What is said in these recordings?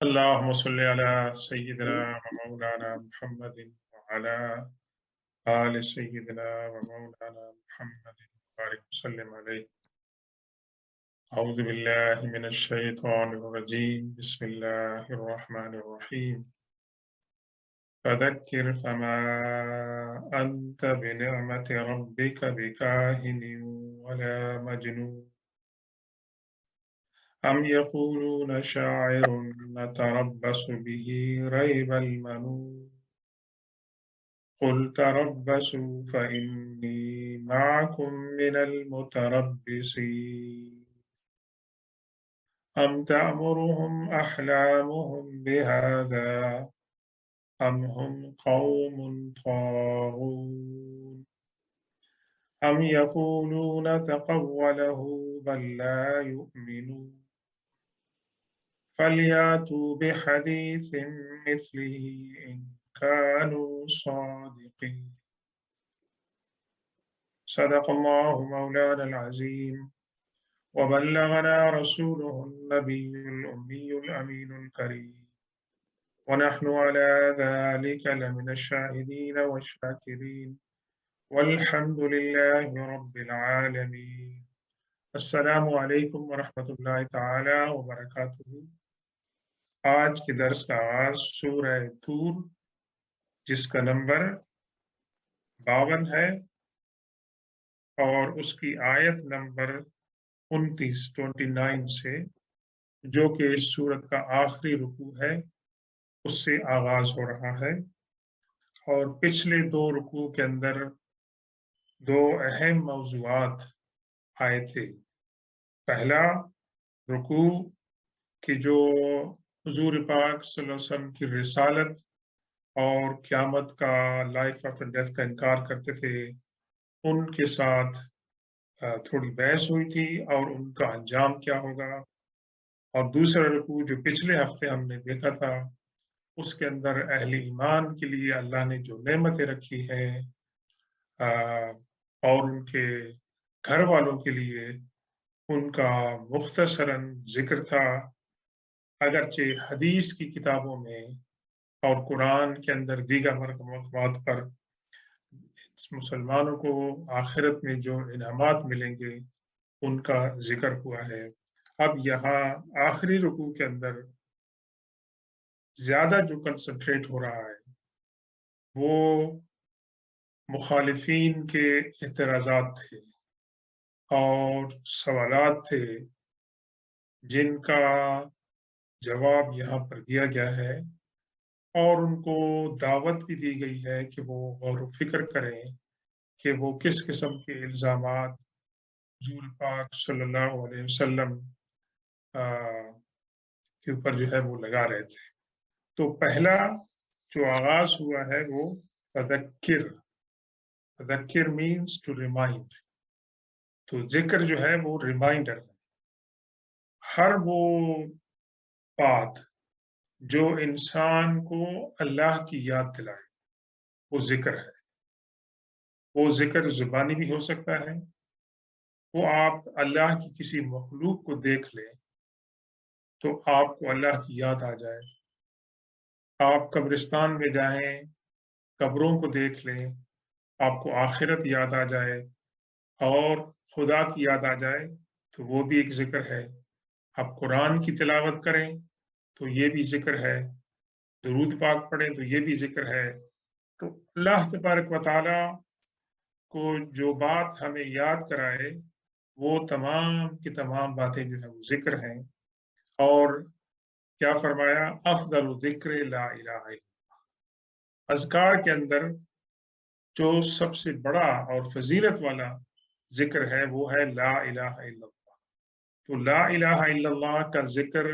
اللهم صل على سيدنا ومولانا محمد وعلى آل سيدنا ومولانا محمد وبارك وسلم عليه. أعوذ بالله من الشيطان الرجيم. بسم الله الرحمن الرحيم. فذكر فما أنت بنعمة ربك بكاهن ولا مجنون أم يقولون شاعر نتربص به ريب المنون قل تربصوا فإني معكم من المتربصين أم تأمرهم أحلامهم بهذا أم هم قوم طاغون أم يقولون تقوله بل لا يؤمنون فليأتوا بحديث مثله إن كانوا صادقين. صدق الله مولانا العظيم وبلغنا رسوله النبي الأمي الأمين الكريم ونحن على ذلك لمن الشاهدين والشاكرين والحمد لله رب العالمين. السلام علیکم ورحمۃ اللہ تعالی وبرکاتہ۔ آج کے درس کا آغاز سورہ طور جس کا نمبر 52 ہے اور اس کی آیت نمبر 29 سے، جو کہ اس سورت کا آخری رکوع ہے، اس سے آغاز ہو رہا ہے۔ اور پچھلے 2 رکوع کے اندر 2 اہم موضوعات آئے تھے۔ پہلا رکوع کہ جو حضور پاک صلی اللہ علیہ وسلم کی رسالت اور قیامت کا، لائف آفٹر ڈیتھ کا انکار کرتے تھے، ان کے ساتھ تھوڑی بحث ہوئی تھی اور ان کا انجام کیا ہوگا۔ اور دوسرا رکوع جو پچھلے ہفتے ہم نے دیکھا تھا، اس کے اندر اہل ایمان کے لیے اللہ نے جو نعمتیں رکھی ہیں اور ان کے گھر والوں کے لیے ان کا مختصراً ذکر تھا۔ اگرچہ حدیث کی کتابوں میں اور قرآن کے اندر دیگر مقامات پر مسلمانوں کو آخرت میں جو انعامات ملیں گے ان کا ذکر ہوا ہے۔ اب یہاں آخری رکوع کے اندر زیادہ جو کنسنٹریٹ ہو رہا ہے وہ مخالفین کے اعتراضات تھے اور سوالات تھے جن کا جواب یہاں پر دیا گیا ہے، اور ان کو دعوت بھی دی گئی ہے کہ وہ غور و فکر کریں کہ وہ کس قسم کے الزامات حضور پاک صلی اللہ علیہ وسلم کے اوپر جو ہے وہ لگا رہے تھے۔ تو پہلا جو آغاز ہوا ہے وہ تذکر مینس ٹو ریمائنڈ۔ تو ذکر جو ہے وہ ریمائنڈر ہے۔ ہر وہ بات جو انسان کو اللہ کی یاد دلائے وہ ذکر ہے۔ وہ ذکر زبانی بھی ہو سکتا ہے، وہ آپ اللہ کی کسی مخلوق کو دیکھ لیں تو آپ کو اللہ کی یاد آ جائے، آپ قبرستان میں جائیں، قبروں کو دیکھ لیں، آپ کو آخرت یاد آ جائے اور خدا کی یاد آ جائے تو وہ بھی ایک ذکر ہے۔ آپ قرآن کی تلاوت کریں تو یہ بھی ذکر ہے، درود پاک پڑھیں تو یہ بھی ذکر ہے۔ تو اللہ تبارک و تعالیٰ کو جو بات ہمیں یاد کرائے وہ تمام کی تمام باتیں جو ہیں وہ ذکر ہیں۔ اور کیا فرمایا؟ افضل ذکر لا الہ الا اللہ۔ اذکار کے اندر جو سب سے بڑا اور فضیلت والا ذکر ہے وہ ہے لا الہ الا اللہ۔ تو لا الہ الا اللہ کا ذکر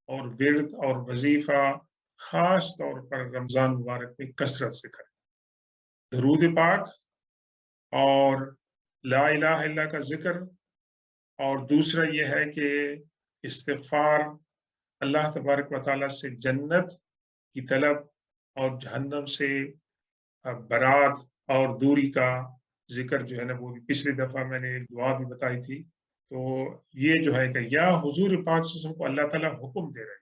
اور ورد اور وظیفہ خاص طور پر رمضان مبارک میں کثرت سے کریں۔ درود پاک اور لا الہ الا اللہ کا ذکر، اور دوسرا یہ ہے کہ استغفار، اللہ تبارک و تعالیٰ سے جنت کی طلب اور جہنم سے برات اور دوری کا ذکر جو ہے نا، وہ بھی پچھلی دفعہ میں نے ایک دعا بھی بتائی تھی۔ تو یہ جو ہے کہ یا حضور پاک صلی اللہ علیہ وسلم کو اللہ تعالیٰ حکم دے رہے ہیں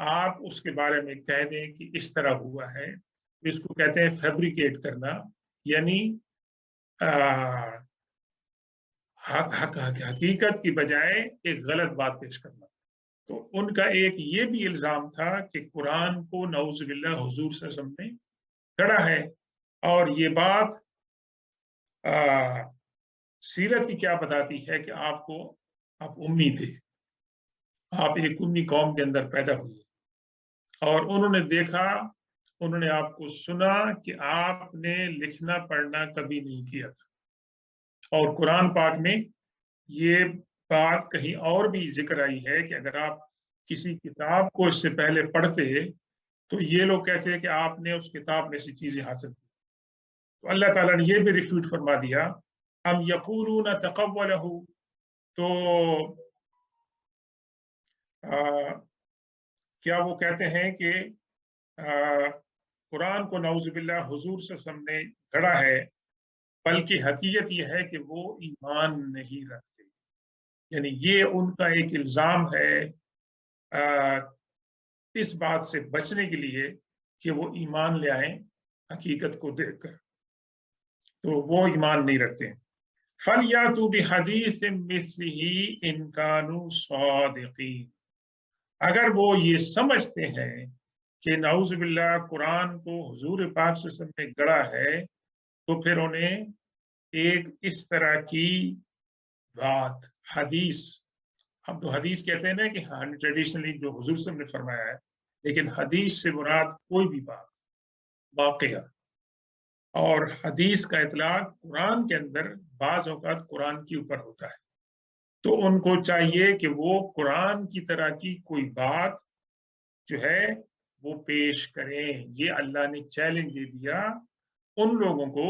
آپ اس کے بارے میں کہہ دیں کہ اس طرح ہوا ہے، اس کو کہتے ہیں فیبریکیٹ کرنا، یعنی حقیقت کی بجائے ایک غلط بات پیش کرنا۔ تو ان کا ایک یہ بھی الزام تھا کہ قرآن کو نعوذ باللہ حضور صلی اللہ علیہ وسلم نے گڑھا ہے، اور یہ بات سیرت کی کیا بتاتی ہے کہ آپ امی تھے، آپ ایک امی قوم کے اندر پیدا ہوئے، اور انہوں نے دیکھا، انہوں نے آپ کو سنا کہ آپ نے لکھنا پڑھنا کبھی نہیں کیا تھا۔ اور قرآن پاک میں یہ بات کہیں اور بھی ذکر آئی ہے کہ اگر آپ کسی کتاب کو اس سے پہلے پڑھتے تو یہ لوگ کہتے ہیں کہ آپ نے اس کتاب میں سے چیزیں حاصل کی۔ تو اللہ تعالیٰ نے یہ بھی ریفیوٹ فرما دیا، ام یقولون تقولہ، تو کیا وہ کہتے ہیں کہ قرآن کو نعوذ باللہ حضور صلی اللہ علیہ وسلم نے گھڑا ہے، بلکہ حقیقت یہ ہے کہ وہ ایمان نہیں رکھتے۔ یعنی یہ ان کا ایک الزام ہے اس بات سے بچنے کے لیے کہ وہ ایمان لے آئیں حقیقت کو دیکھ کر، تو وہ ایمان نہیں رکھتے ہیں۔ فَلْيَأْتُوا بِحَدِيثٍ مِثْلِهِ إِن كَانُوا صَادِقِينَ، اگر وہ یہ سمجھتے ہیں کہ نعوذ باللہ قرآن کو حضور پاک صلی اللہ علیہ وسلم نے گڑھا ہے، تو پھر انہیں ایک اس طرح کی بات، حدیث، ہم تو حدیث کہتے ہیں نا کہ ٹریڈیشنلی جو حضور صلی اللہ علیہ وسلم نے فرمایا ہے، لیکن حدیث سے مراد کوئی بھی بات، واقعہ، اور حدیث کا اطلاق قرآن کے اندر بعض اوقات قرآن کے اوپر ہوتا ہے، تو ان کو چاہیے کہ وہ قرآن کی طرح کی کوئی بات جو ہے وہ پیش کریں۔ یہ اللہ نے چیلنج دے دیا ان لوگوں کو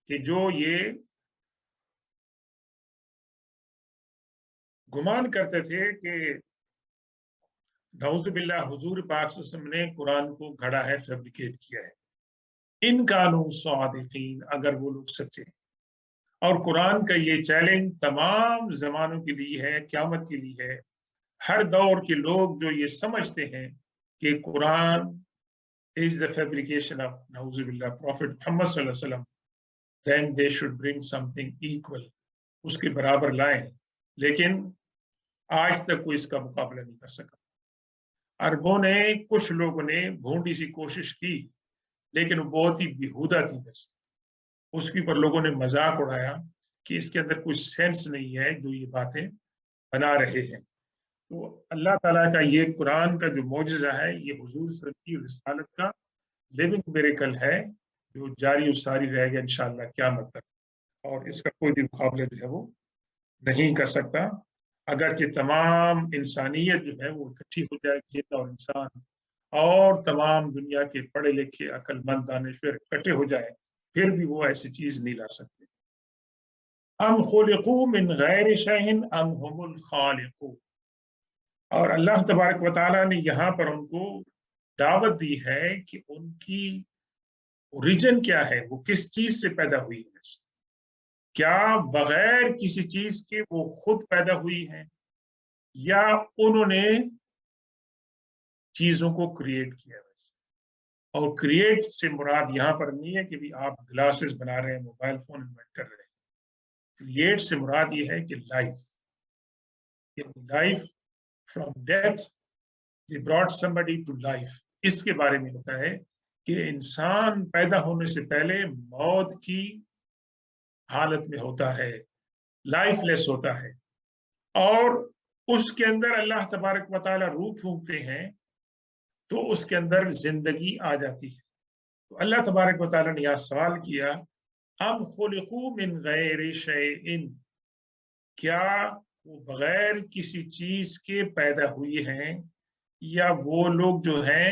کہ جو یہ گمان کرتے تھے کہ نعوذ باللہ حضور پاک صلی اللہ علیہ وسلم نے قرآن کو گھڑا ہے، فیبریکیٹ کیا ہے۔ ان کانوا صادقین، اگر وہ لوگ سچے ہیں۔ اور قرآن کا یہ چیلنج تمام زمانوں کے لیے ہے، قیامت کے لیے ہے۔ ہر دور کے لوگ جو یہ سمجھتے ہیں کہ قرآن is the fabrication of نعوذ باللہ Prophet محمد صلی اللہ علیہ وسلم، then they should bring something equal، اس کے برابر لائیں، لیکن آج تک کوئی اس کا مقابلہ نہیں کر سکا۔ عربوں نے، کچھ لوگوں نے بھونڈی سی کوشش کی، لیکن وہ بہت ہی بیہودہ تھی، بس اس کے اوپر لوگوں نے مذاق اڑایا کہ اس کے اندر کوئی سینس نہیں ہے جو یہ باتیں بنا رہے ہیں۔ تو اللہ تعالیٰ کا یہ قرآن کا جو معجزہ ہے، یہ حضور صلی اللہ علیہ وسلم کی رسالت کا لیونگ میریکل ہے، جو جاری و ساری رہے گا انشاءاللہ قیامت تک، اور اس کا کوئی بھی مقابلہ جو ہے وہ نہیں کر سکتا۔ اگرچہ تمام انسانیت جو ہے وہ اکٹھی ہو جائے، جن اور انسان اور تمام دنیا کے پڑھے لکھے عقل مند دانشور اکٹھے ہو جائے، پھر بھی وہ ایسی چیز نہیں لا سکتے۔ ام خلقوا من غیر شیء ام هم الخالقون، اور اللہ تبارک و تعالیٰ نے یہاں پر ان کو دعوت دی ہے کہ ان کی اوریجن کیا ہے، وہ کس چیز سے پیدا ہوئی ہے، کیا بغیر کسی چیز کے وہ خود پیدا ہوئی ہیں، یا انہوں نے چیزوں کو کریٹ کیا۔ اور کریٹ سے مراد یہاں پر نہیں ہے کہ بھی آپ گلاسز بنا رہے ہیں، موبائل فون انوینٹ کر رہے ہیں۔ کریٹ سے مراد یہ ہے کہ life from death they brought somebody to life، اس کے بارے میں ہوتا ہے کہ انسان پیدا ہونے سے پہلے موت کی حالت میں ہوتا ہے، لائف لیس ہوتا ہے، اور اس کے اندر اللہ تبارک و تعالیٰ روح پھونکتے ہیں تو اس کے اندر زندگی آ جاتی ہے۔ تو اللہ تبارک و تعالیٰ نے یہ سوال کیا، ام خلقوا من غیر شیء، کیا وہ بغیر کسی چیز کے پیدا ہوئی ہیں، یا وہ لوگ جو ہیں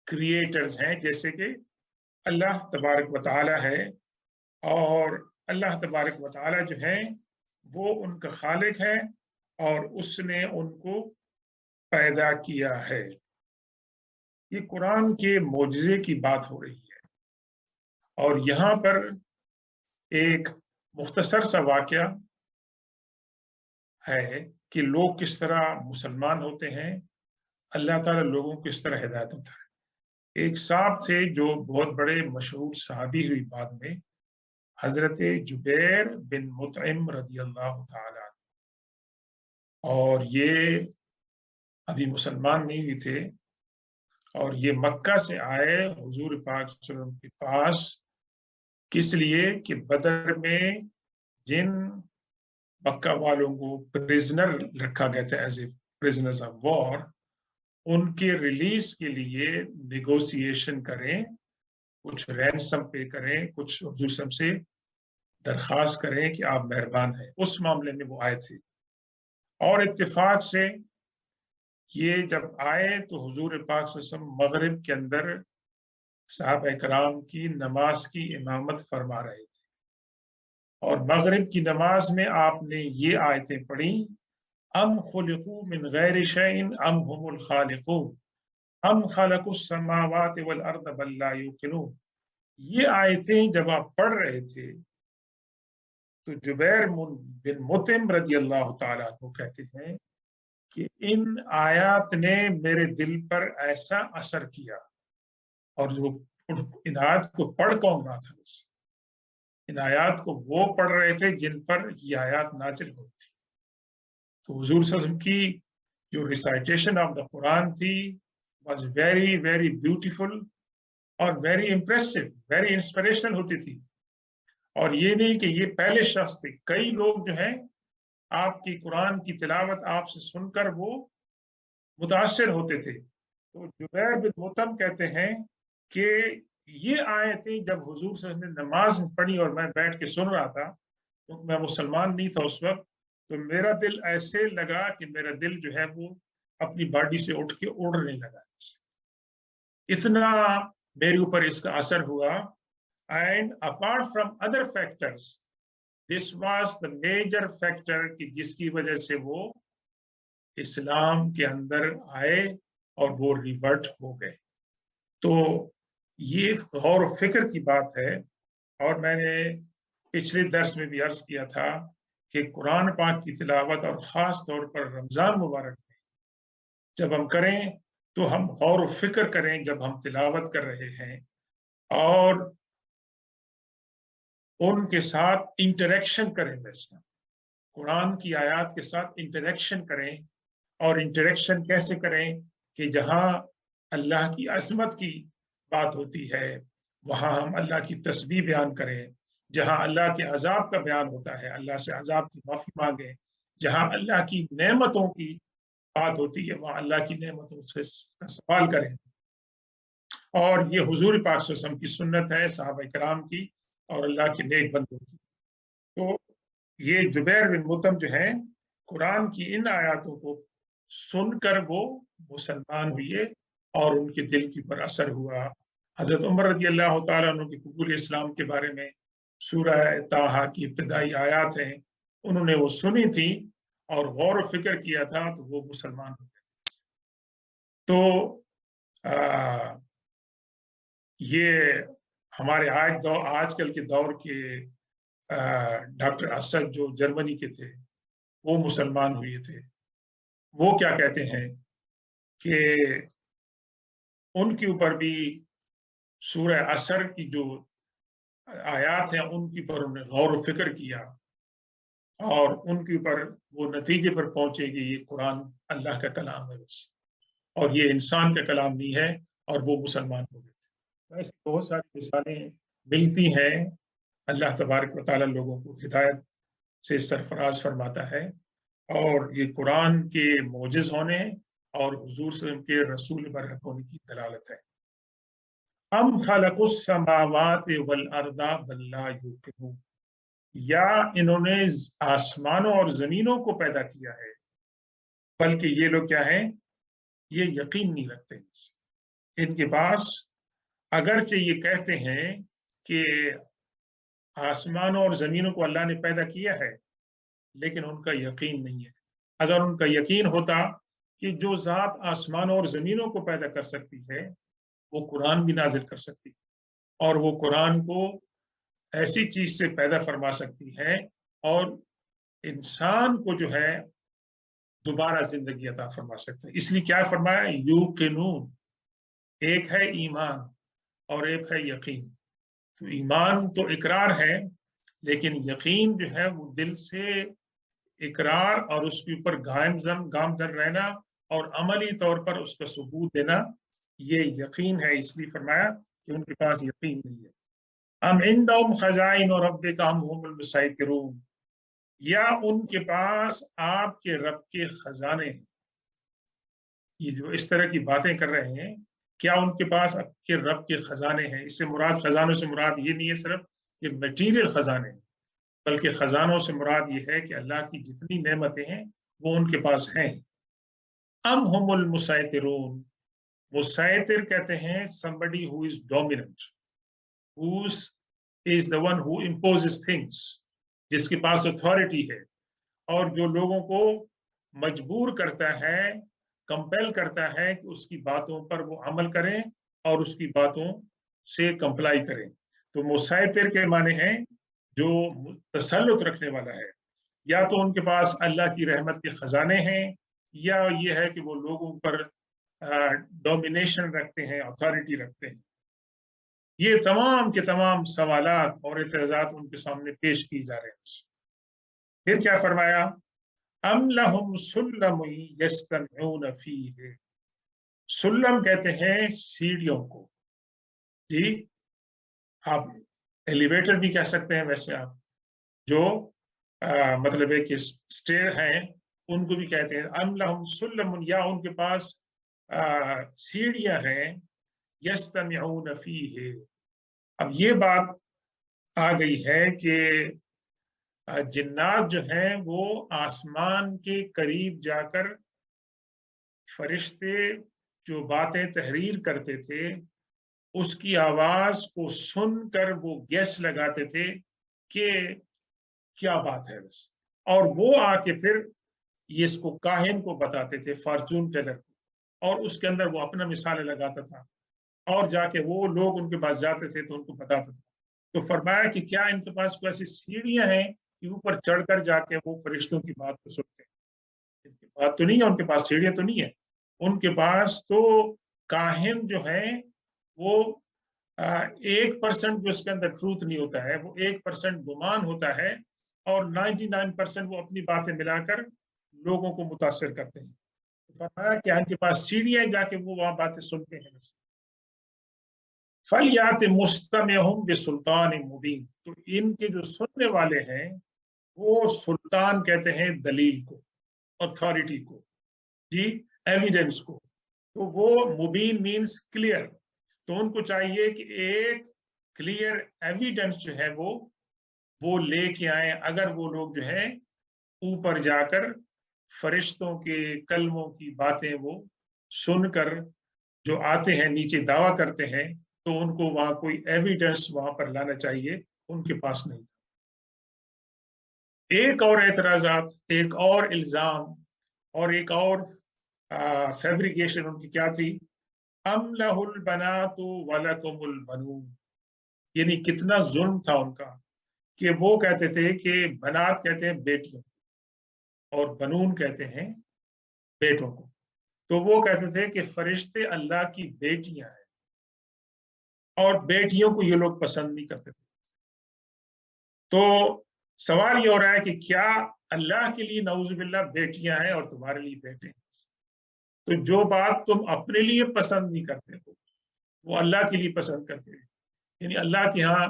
کریٹرز ہیں، جیسے کہ اللہ تبارک و تعالیٰ ہے، اور اللہ تبارک و تعالیٰ جو ہے وہ ان کا خالق ہے، اور اس نے ان کو پیدا کیا ہے۔ یہ قرآن کے معجزے کی بات ہو رہی ہے، اور یہاں پر ایک مختصر سا واقعہ ہے کہ لوگ کس طرح مسلمان ہوتے ہیں اللہ تعالیٰ لوگوں کو اس طرح ہدایت ہوتا ہے۔ ایک صاحب تھے جو بہت بڑے مشہور صحابی ہوئی بعد میں، حضرت جبیر بن مطعم رضی اللہ تعالیٰ عنہ، اور یہ ابھی مسلمان نہیں ہوئے تھے، اور یہ مکہ سے آئے حضور پاک صلی اللہ علیہ وسلم کے پاس، کس لیے کہ بدر میں جن مکہ والوں کو پریزنر رکھا گیا تھا as a prisoners of war, ان کے ریلیز کے لیے نیگوسیشن کریں، کچھ رینسم پے کریں، کچھ حضور صلی اللہ علیہ وسلم سے درخواست کریں کہ آپ مہربان ہیں، اس معاملے میں وہ آئے تھے۔ اور اتفاق سے یہ جب آئے تو حضور پاک صلی اللہ علیہ وسلم مغرب کے اندر صحابہ کرام کی نماز کی امامت فرما رہے تھے، اور مغرب کی نماز میں آپ نے یہ آیتیں پڑھی، ام خلقوا من غیر شیء ام هم الخالقون ام خلقوا السماوات والارض بل لا یوقنون۔ یہ آیتیں جب آپ پڑھ رہے تھے تو جبیر بن مطعم رضی اللہ تعالیٰ عنہ کہتے ہیں کہ ان آیات نے میرے دل پر ایسا اثر کیا، اور جو ان آیات کو پڑھ کون رہا تھا، ان آیات کو وہ پڑھ رہے تھے جن پر یہ آیات نازل ہوئی تھی۔ تو حضور صلی اللہ علیہ وسلم کی جو ریسائٹیشن آف دا قرآن تھی واز ویری ویری بیوٹیفل اور ویری امپریسو، ویری انسپریشنل ہوتی تھی۔ اور یہ نہیں کہ یہ پہلے شخص تھے، کئی لوگ جو ہیں آپ کی قرآن کی تلاوت آپ سے سن کر وہ متاثر ہوتے تھے۔ تو جبیر بن مطعم کہتے ہیں کہ یہ آیتیں جب حضور صلی اللہ علیہ وسلم نے نماز میں پڑھی اور میں بیٹھ کے سن رہا تھا، کیونکہ میں مسلمان نہیں تھا اس وقت، تو میرا دل ایسے لگا کہ میرا دل جو ہے وہ اپنی باڈی سے اٹھ کے اڑنے لگا، اتنا میرے اوپر اس کا اثر ہوا۔ And apart from other factors this was the major factor کہ جس کی وجہ سے وہ اسلام کے اندر آئے اور وہ ریورٹ ہو گئے۔ تو یہ غور و فکر کی بات ہے، اور میں نے پچھلے درس میں بھی عرض کیا تھا کہ قرآن پاک کی تلاوت اور خاص طور پر رمضان مبارک میں جب ہم کریں تو ہم غور و فکر کریں جب ہم تلاوت کر رہے ہیں، اور ان کے ساتھ انٹریکشن کریں، ویسے قرآن کی آیات کے ساتھ انٹریکشن کریں۔ اور انٹریکشن کیسے کریں کہ جہاں اللہ کی عظمت کی بات ہوتی ہے وہاں ہم اللہ کی تسبیح بیان کریں، جہاں اللہ کے عذاب کا بیان ہوتا ہے اللہ سے عذاب کی معافی مانگیں، جہاں اللہ کی نعمتوں کی بات ہوتی ہے وہاں اللہ کی نعمتوں سے سوال کریں۔ اور یہ حضور پاک صلی اللہ علیہ وسلم کی سنت ہے، صحابہ کرام کی اور اللہ کے نیک بندوں کی۔ تو یہ جبیر بن مطعم جو ہیں قرآن کی ان آیاتوں کو سن کر وہ مسلمان ہوئے اور ان کے دل کی پر اثر ہوا۔ حضرت عمر رضی اللہ تعالیٰ عنہ کے قبول اسلام کے بارے میں سورہ طٰہٰ کی ابتدائی آیات ہیں، انہوں نے وہ سنی تھی اور غور و فکر کیا تھا تو وہ مسلمان ہو گئے۔ تو یہ ہمارے آج کل کے دور کے ڈاکٹر اسد جو جرمنی کے تھے وہ مسلمان ہوئے تھے، وہ کیا کہتے ہیں کہ ان کے اوپر بھی سورہ عصر کی جو آیات ہیں ان کے اوپر انہوں نے غور و فکر کیا، اور ان کے اوپر وہ نتیجے پر پہنچے کہ یہ قرآن اللہ کا کلام ہے بس، اور یہ انسان کا کلام نہیں ہے، اور وہ مسلمان ہو گئے تھے۔ ایسی بہت ساری مثالیں ملتی ہیں۔ اللہ تبارک و تعالیٰ لوگوں کو ہدایت سے سرفراز فرماتا ہے، اور یہ قرآن کے معجز ہونے اور حضور صلی اللہ علیہ وسلم کے رسول برحق ہونے کی دلالت ہے۔ ام خلق السماوات والارض بل لا یوقنون، یا انہوں نے آسمانوں اور زمینوں کو پیدا کیا ہے بلکہ یہ لوگ کیا ہیں، یہ یقین نہیں رکھتے۔ ان کے پاس اگرچہ یہ کہتے ہیں کہ آسمانوں اور زمینوں کو اللہ نے پیدا کیا ہے، لیکن ان کا یقین نہیں ہے۔ اگر ان کا یقین ہوتا کہ جو ذات آسمانوں اور زمینوں کو پیدا کر سکتی ہے وہ قرآن بھی نازل کر سکتی، اور وہ قرآن کو ایسی چیز سے پیدا فرما سکتی ہے، اور انسان کو جو ہے دوبارہ زندگی عطا فرما سکتے ہیں. اس لیے کیا فرمایا؟ یوقنون، ایک ہے ایمان اور ایک ہے یقین. تو ایمان تو اقرار ہے، لیکن یقین جو ہے وہ دل سے اقرار اور اس کے اوپر گامزن رہنا اور عملی طور پر اس کا ثبوت دینا، یہ یقین ہے. اس لیے فرمایا کہ ان کے پاس یقین نہیں ہے. ام عندهم خزائن ربک ام هم المسیطرون، یا ان کے پاس آپ کے رب کے خزانے ہیں. یہ جو اس طرح کی باتیں کر رہے ہیں، کیا ان کے پاس آپ کے رب کے خزانے ہیں؟ اس سے مراد، خزانوں سے مراد یہ نہیں ہے صرف کہ میٹیریل خزانے، بلکہ خزانوں سے مراد یہ ہے کہ اللہ کی جتنی نعمتیں ہیں وہ ان کے پاس ہیں. ام ہم المسیطرون، مسیطر کہتے ہیں somebody who is dominant, who is the one who imposes things، جس کے پاس اتھارٹی ہے اور جو لوگوں کو مجبور کرتا ہے، کمپیل کرتا ہے کہ اس کی باتوں پر وہ عمل کریں اور اس کی باتوں سے کمپلائی کریں. تو مسیطر کے معنی ہیں جو تسلط رکھنے والا ہے. یا تو ان کے پاس اللہ کی رحمت کے خزانے ہیں، یا یہ ہے کہ وہ لوگوں پر ڈومینیشن رکھتے ہیں، اتھارٹی رکھتے ہیں. یہ تمام کے تمام سوالات اور اعتراضات ان کے سامنے پیش کی جا رہے ہیں. پھر کیا فرمایا؟ ام لہم سلم یستمعون فیہ، سلم کہتے ہیں سیڑھیوں کو. جی، آپ ایلیویٹر بھی کہہ سکتے ہیں. ویسے آپ جو مطلب ہے کہ اسٹیئر ہیں ان کو بھی کہتے ہیں. ام لہم سلم، یا ان کے پاس سیڑھیاں ہیں، یستمعون فیہ. اب یہ بات آ گئی ہے کہ جنات جو ہیں وہ آسمان کے قریب جا کر فرشتے جو باتیں تحریر کرتے تھے اس کی آواز کو سن کر وہ گیس لگاتے تھے کہ کیا بات ہے بس، اور وہ آ کے پھر یہ اس کو کاہن کو بتاتے تھے، فارچون ٹیلر کو، اور اس کے اندر وہ اپنا مثالیں لگاتا تھا اور جا کے وہ لوگ ان کے پاس جاتے تھے تو ان کو بتاتا تھا. تو فرمایا کہ کیا ان کے پاس کوئی ایسی سیڑھیاں ہیں کہ اوپر چڑھ کر جا کے وہ فرشتوں کی بات کو سنتے ہیں؟ ان کی بات تو نہیں ہے، ان کے پاس سیڑھیاں تو نہیں ہے. ان کے پاس تو کاہن جو ہیں وہ 1% جو اس کے اندر ٹروتھ نہیں ہوتا ہے، وہ 1% گمان ہوتا ہے، اور 99% وہ اپنی باتیں ملا کر لوگوں کو متاثر کرتے ہیں. فرمایا کہ ان کے پاس سیڑھیاں جا کے وہ وہاں باتیں سنتے ہیں. فَلْيَأْتِ مُسْتَمِعُهُمْ بِسُلْطَانٍ مُبِينٍ، تو ان کے جو سننے والے ہیں وہ سلطان کہتے ہیں دلیل کو، اتھارٹی کو، جی، ایویڈنس کو. تو وہ مبین مینس کلیئر. تو ان کو چاہیے کہ ایک کلیئر ایویڈنس جو ہے وہ لے کے آئیں. اگر وہ لوگ جو ہے اوپر جا کر فرشتوں کے کلموں کی باتیں وہ سن کر جو آتے ہیں نیچے دعویٰ کرتے ہیں، تو ان کو وہاں کوئی ایویڈنس وہاں پر لانا چاہیے، ان کے پاس نہیں. ایک اور اعتراضات، ایک اور الزام اور ایک اور فیبریکیشن ان کی کیا تھی؟ ام لہ البنات ولکم البنون، یعنی کتنا ظلم تھا ان کا کہ وہ کہتے تھے کہ بنات کہتے ہیں بیٹیوں اور بنون کہتے ہیں بیٹوں کو. تو وہ کہتے تھے کہ فرشتے اللہ کی بیٹیاں ہیں، اور بیٹیوں کو یہ لوگ پسند نہیں کرتے تھے. تو سوال یہ ہو رہا ہے کہ کیا اللہ کے لیے نعوذ باللہ بیٹیاں ہیں اور تمہارے لیے بیٹے ہیں؟ تو جو بات تم اپنے لیے پسند نہیں کرتے ہو وہ اللہ کے لیے پسند کرتے ہیں. یعنی اللہ کے ہاں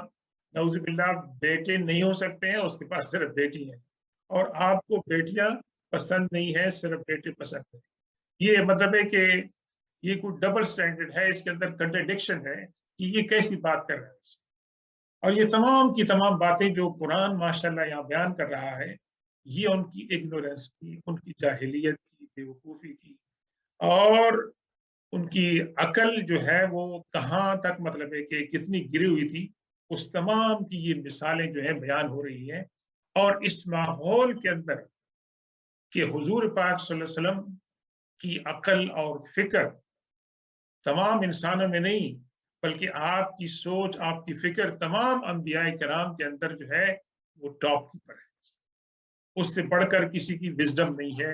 نعوذ باللہ بیٹے نہیں ہو سکتے ہیں، اس کے پاس صرف بیٹی ہیں، اور آپ کو بیٹیاں پسند نہیں ہیں، صرف بیٹے پسند ہیں. یہ مطلب ہے کہ یہ کوئی ڈبل سٹینڈرڈ ہے، اس کے اندر کنٹرڈکشن ہے کہ یہ کیسی بات کر رہا ہے. اور یہ تمام کی تمام باتیں جو قرآن ماشاءاللہ یہاں بیان کر رہا ہے، یہ ان کی اگنورنس کی، ان کی جاہلیت کی، بے وقوفی کی، اور ان کی عقل جو ہے وہ کہاں تک مطلب ہے کہ کتنی گری ہوئی تھی، اس تمام کی یہ مثالیں جو ہیں بیان ہو رہی ہیں. اور اس ماحول کے اندر کہ حضور پاک صلی اللہ علیہ وسلم کی عقل اور فکر تمام انسانوں میں نہیں، بلکہ آپ کی سوچ، آپ کی فکر تمام انبیاء کرام کے اندر جو ہے وہ ٹاپ کی پر ہے. اس سے بڑھ کر کسی کی وزڈم نہیں ہے.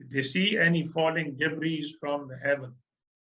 they see any falling debris from the heaven,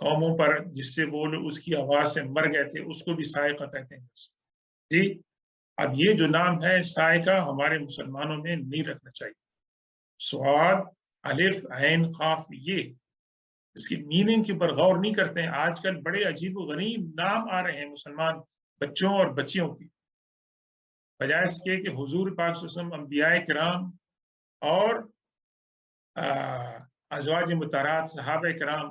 قوموں پر جس سے وہ لوگ اس کی آواز سے مر گئے تھے، اس کو بھی صاعقہ کہتے ہیں جی۔ اب یہ جو نام ہے صاعقہ ہمارے مسلمانوں میں نہیں رکھنا چاہیے۔ سواد الف عین قاف، یہ اس کی میننگ کے اوپر غور نہیں کرتے ہیں۔ آج کل بڑے عجیب و غریب نام آ رہے ہیں مسلمان بچوں اور بچیوں کی، بجائے اس کے کہ حضور پاک صلی اللہ علیہ وسلم، انبیاء کرام اور ازواج مطہرات صحابہ کرام،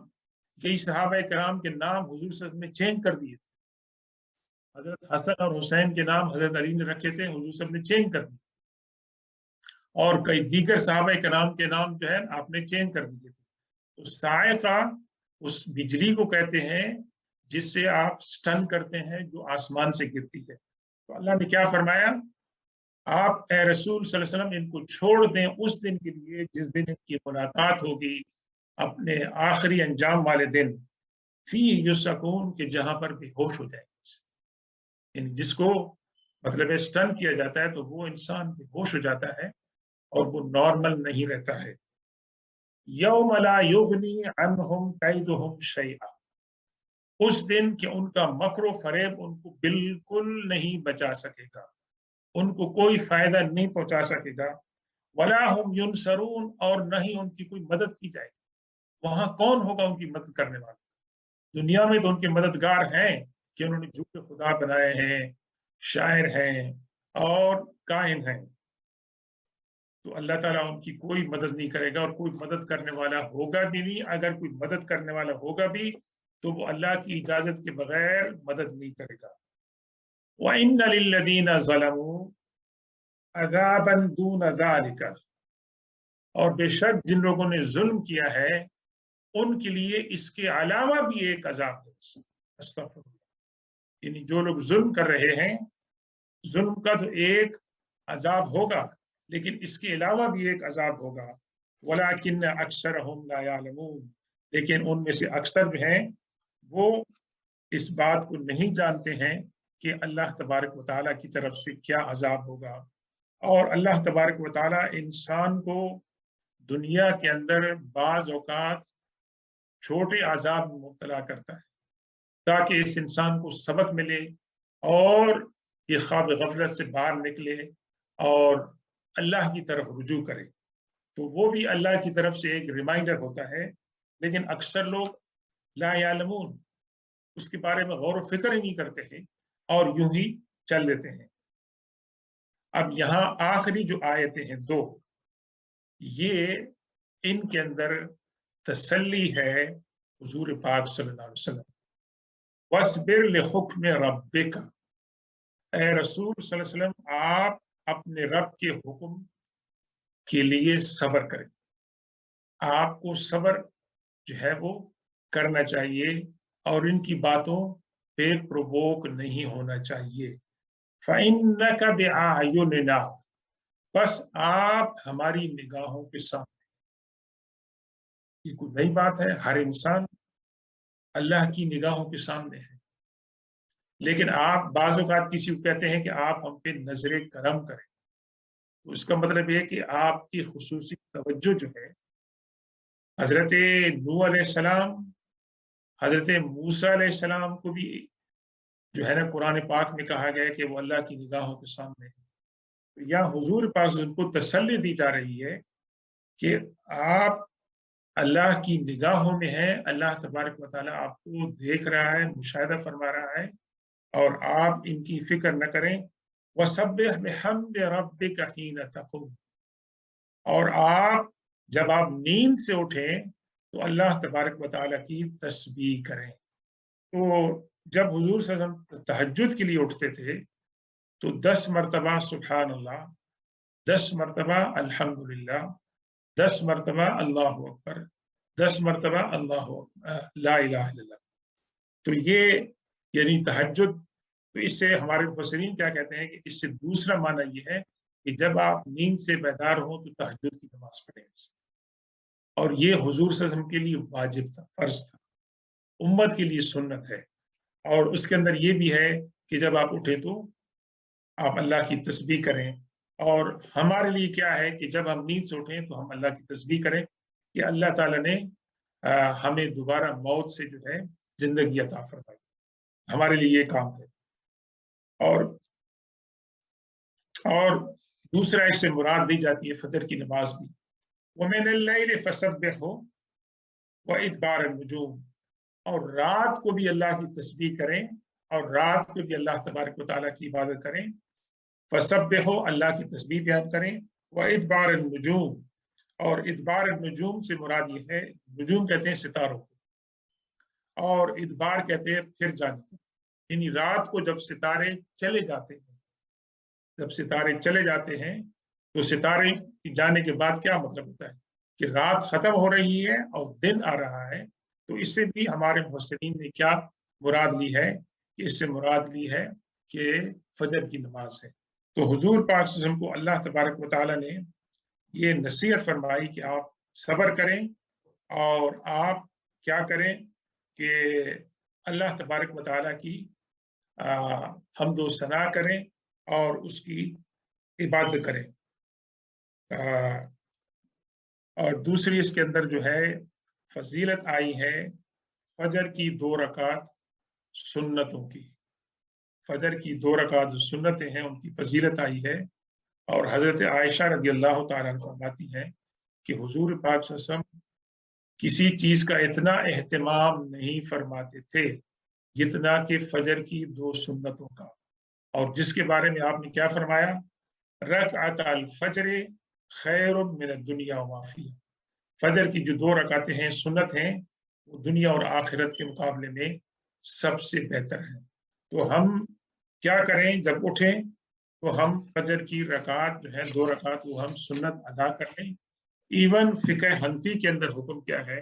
کئی صحابہ کرام کے نام حضور صلی اللہ علیہ وسلم نے چینج کر دیے تھے۔ حضرت حسن اور حسین کے نام حضرت علی نے رکھے تھے، حضور صلی اللہ علیہ وسلم نے چینج کر دیے، اور کئی دیگر صحابہ کرام کے نام جو ہے آپ نے چینج کر دیے تھے۔ تو صاعقہ اس بجلی کو کہتے ہیں جس سے آپ سٹن کرتے ہیں، جو آسمان سے گرتی ہے۔ تو اللہ نے کیا فرمایا، آپ اے رسول صلی اللہ علیہ وسلم ان کو چھوڑ دیں اس دن کے لیے جس دن ان کی ملاقات ہوگی اپنے آخری انجام والے دن، فی یسکون، کہ جہاں پر بے ہوش ہو جائے گی، یعنی جس کو مطلب سٹن کیا جاتا ہے تو وہ انسان بے ہوش ہو جاتا ہے اور وہ نارمل نہیں رہتا ہے۔ یوم لا یغنی عنہم کیدہم شیئا، اس دن کہ ان کا مکر و فریب ان کو بالکل نہیں بچا سکے گا، ان کو کوئی فائدہ نہیں پہنچا سکے گا۔ ولا ہم ینصرون، اور نہ ہی ان کی کوئی مدد کی جائے گی۔ وہاں کون ہوگا ان کی مدد کرنے والا؟ دنیا میں تو ان کے مددگار ہیں کہ انہوں نے جھوٹے خدا بنائے ہیں، شاعر ہیں اور کاہن ہیں، تو اللہ تعالیٰ ان کی کوئی مدد نہیں کرے گا، اور کوئی مدد کرنے والا ہوگا بھی نہیں۔ اگر کوئی مدد کرنے والا ہوگا بھی تو وہ اللہ کی اجازت کے بغیر مدد نہیں کرے گا۔ وَإِنَّ لِلَّذِينَ ظَلَمُوا عَذَابًا دُونَ ذَلِكَ، اور بے شک جن لوگوں نے ظلم کیا ہے ان کے لیے اس کے علاوہ بھی ایک عذاب ہے۔ استغفر اللہ، یعنی جو لوگ ظلم کر رہے ہیں، ظلم کا تو ایک عذاب ہوگا لیکن اس کے علاوہ بھی ایک عذاب ہوگا۔ وَلَكِنَّ أَكْثَرَهُمْ لَا يَعْلَمُونَ، لیکن ان میں سے اکثر جو ہیں وہ اس بات کو نہیں جانتے ہیں کہ اللہ تبارک و تعالیٰ کی طرف سے کیا عذاب ہوگا۔ اور اللہ تبارک و تعالیٰ انسان کو دنیا کے اندر بعض اوقات چھوٹے عذاب میں مبتلا کرتا ہے تاکہ اس انسان کو سبق ملے اور یہ خواب غفلت سے باہر نکلے اور اللہ کی طرف رجوع کرے۔ تو وہ بھی اللہ کی طرف سے ایک ریمائنڈر ہوتا ہے، لیکن اکثر لوگ لا یعلمون، اس کے بارے میں غور و فکر ہی نہیں کرتے ہیں اور یوں ہی چل دیتے ہیں۔ اب یہاں آخری جو آیتیں ہیں دو، یہ ان کے اندر تسلی ہے حضور پاک صلی اللہ علیہ وسلم۔ وَاصْبِرْ لِحُکْمِ رَبِّکَ، اے رسول صلی اللہ علیہ وسلم آپ اپنے رب کے حکم کے لیے صبر کریں۔ آپ کو صبر جو ہے وہ کرنا چاہیے اور ان کی باتوں پہ پرووک نہیں ہونا چاہیے۔ فَإِنَّكَ بِأَعْيُنِنَا، بس آپ ہماری نگاہوں کے سامنے۔ یہ کوئی نئی بات ہے، ہر انسان اللہ کی نگاہوں کے سامنے ہے، لیکن آپ بعض اوقات کسی کو کہتے ہیں کہ آپ ہم پہ نظر کرم کریں، تو اس کا مطلب یہ کہ آپ کی خصوصی توجہ جو ہے، حضرت نوح علیہ السلام، حضرت موسیٰ علیہ السلام کو بھی جو ہے نا قرآن پاک میں کہا گیا کہ وہ اللہ کی نگاہوں کے سامنے ہے۔ یا حضور پاک ان کو تسلی دی جا رہی ہے کہ آپ اللہ کی نگاہوں میں ہیں، اللہ تبارک و تعالیٰ آپ کو دیکھ رہا ہے، مشاہدہ فرما رہا ہے، اور آپ ان کی فکر نہ کریں۔ وَسَبِّحْ بِحَمْدِ رَبِّكَ حِينَ تَقُومُ، اور آپ جب آپ نیند سے اٹھیں تو اللہ تبارک و تعالیٰ کی تسبیح کریں۔ تو جب حضور صلی اللہ علیہ وسلم تہجد کے لیے اٹھتے تھے تو 10 مرتبہ سبحان اللہ، 10 مرتبہ الحمدللہ، 10 مرتبہ اللہ اکبر، 10 مرتبہ اللہ لا الہ الا اللہ۔ تو یہ یعنی تہجد، تو اس سے ہمارے مفسرین کیا کہتے ہیں کہ اس سے دوسرا معنی یہ ہے کہ جب آپ نیند سے بیدار ہوں تو تہجد کی نماز پڑھیں، اور یہ حضور صلی اللہ علیہ وسلم کے لیے واجب تھا، فرض تھا، امت کے لیے سنت ہے۔ اور اس کے اندر یہ بھی ہے کہ جب آپ اٹھیں تو آپ اللہ کی تسبیح کریں، اور ہمارے لیے کیا ہے کہ جب ہم نیند سے اٹھیں تو ہم اللہ کی تسبیح کریں کہ اللہ تعالیٰ نے ہمیں دوبارہ موت سے جو ہے زندگی عطا فرمائے، ہمارے لیے یہ کام ہے۔ اور دوسرا اس سے مراد دی جاتی ہے فجر کی نماز بھی، وَمِنَ اللَّيْلِ فَسَبِّحْهُ وَإِدْبَارَ النُّجُومِ، اور رات کو بھی اللہ کی تسبیح کریں، اور رات کو بھی اللہ تبارک و تعالیٰ کی عبادت کریں، فَسَبِّحُ، اللہ کی تسبیح بیان کریں، وَإِدْبَارَ النُّجُومِ، اور ادبار النجوم سے مراد یہ ہے، نجوم کہتے ہیں ستاروں کو، اور ادبار کہتے ہیں پھر جانے کو، یعنی رات کو جب ستارے چلے جاتے ہیں، جب ستارے چلے جاتے ہیں تو ستارے جانے کے بعد کیا مطلب ہوتا ہے کہ رات ختم ہو رہی ہے اور دن آ رہا ہے، تو اس سے بھی ہمارے مفسرین نے کیا مراد لی ہے کہ اس سے مراد لی ہے کہ فجر کی نماز ہے۔ تو حضور پاک صلی اللہ علیہ وسلم کو اللہ تبارک و تعالیٰ نے یہ نصیحت فرمائی کہ آپ صبر کریں اور آپ کیا کریں کہ اللہ تبارک و تعالیٰ کی حمد و ثنا کریں اور اس کی عبادت کریں۔ اور دوسری اس کے اندر جو ہے فضیلت آئی ہے فجر کی 2 رکعت سنتوں کی، فجر کی 2 رکعت جو سنتیں ہیں ان کی فضیلت آئی ہے، اور حضرت عائشہ رضی اللہ تعالیٰ عنہ فرماتی ہیں کہ حضور پاک صلی اللہ علیہ وسلم کسی چیز کا اتنا اہتمام نہیں فرماتے تھے جتنا کہ فجر کی 2 سنتوں کا، اور جس کے بارے میں آپ نے کیا فرمایا، رکعت الفجر خیر من الدنیا وما فیہا، فجر کی جو 2 رکعتیں ہیں سنت ہیں وہ دنیا اور آخرت کے مقابلے میں سب سے بہتر ہیں۔ تو ہم کیا کریں، جب اٹھیں تو ہم فجر کی رکعت جو ہے 2 رکعت وہ ہم سنت ادا کر لیں۔ ایون فقہ حنفی کے اندر حکم کیا ہے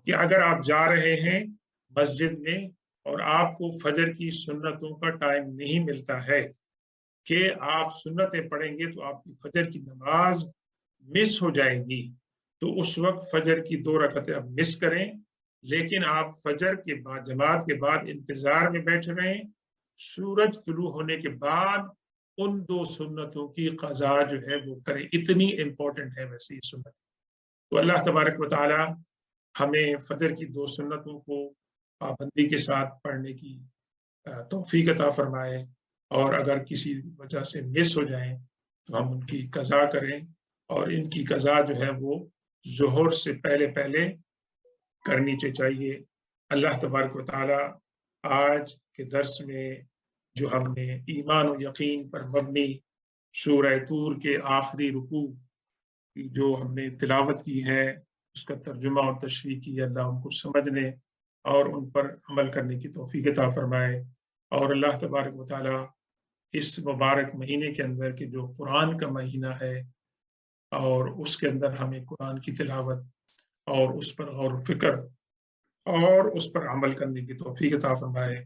کہ اگر آپ جا رہے ہیں مسجد میں اور آپ کو فجر کی سنتوں کا ٹائم نہیں ملتا ہے کہ آپ سنتیں پڑھیں گے تو آپ کی فجر کی نماز مس ہو جائے گی، تو اس وقت فجر کی 2 رکعتیں آپ مس کریں، لیکن آپ فجر کے بعد جماعت کے بعد انتظار میں بیٹھے رہیں، سورج طلوع ہونے کے بعد ان 2 سنتوں کی قضا جو ہے وہ کریں، اتنی امپورٹنٹ ہے ویسے یہ سنت۔ تو اللہ تبارک و تعالی ہمیں فجر کی 2 سنتوں کو پابندی کے ساتھ پڑھنے کی توفیق عطا فرمائے، اور اگر کسی وجہ سے مس ہو جائیں تو ہم ان کی قضا کریں، اور ان کی قضا جو ہے وہ ظہر سے پہلے پہلے کرنی چاہیے۔ اللہ تبارک و تعالی آج کے درس میں جو ہم نے ایمان و یقین پر مبنی سورہ طور کے آخری رکوع کی جو ہم نے تلاوت کی ہے، اس کا ترجمہ اور تشریح کی، اللہ ان کو سمجھنے اور ان پر عمل کرنے کی توفیق عطا فرمائے، اور اللہ تبارک و تعالی اس مبارک مہینے کے اندر کہ جو قرآن کا مہینہ ہے اور اس کے اندر ہمیں قرآن کی تلاوت اور اس پر غور و فکر اور اس پر عمل کرنے کی توفیق عطا فرمائے،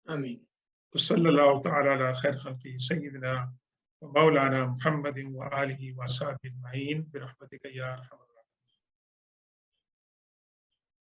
آمین۔ صلی اللہ تعالی علی خیر خلقہ سیدنا مولانا محمد وآلہ وصحبہ اجمعین برحمتک یا ارحم